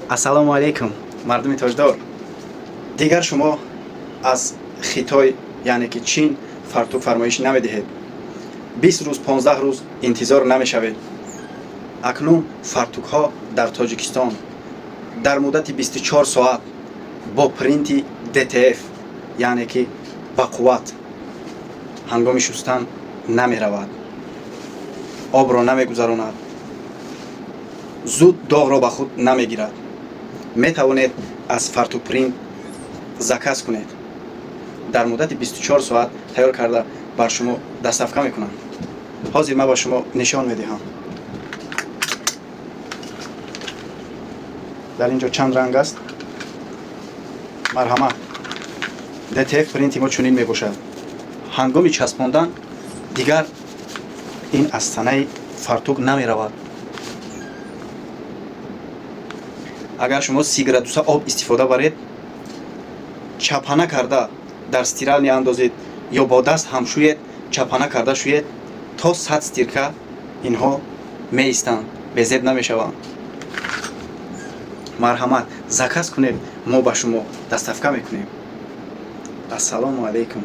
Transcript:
ассалому алайкум, мардуми тоҷдор. Дигар шумо аз Хитой, яъне ки Чин фартук фармоиш намедиҳед. 20 рӯз, 15 рӯз интизор намешавед. акнун фартукҳо дар Тоҷикистон дар муддати 24 соат бо принти DTF, яъне ки ба қувват, ҳангоми шустан намеравад, обро намегузаронад, зуд доғро ба худ намегирад. метавонед аз фартук принт заказ кунед. дар муддати 24 соат тайёр карда бар шумо дастафка мекунам. ҳозир ман ба шумо нишон медиҳам. дар инҷо чанд ранг аст. марҳамат. DTF принти мо чунин мебошад. ҳангоми часпондан дигар ин аз санаи фартук намеравад. агар шумо 30 градуса об истифода баред, чапана карда дар стирал меандозед ё бо даст ҳам шӯед, чапана карда шӯед, то 100 стирка инҳо меистанд, безеб намешаванд. марҳамат, заказ кунед, мо ба шумо дастафка мекунем. ассалому алайкум.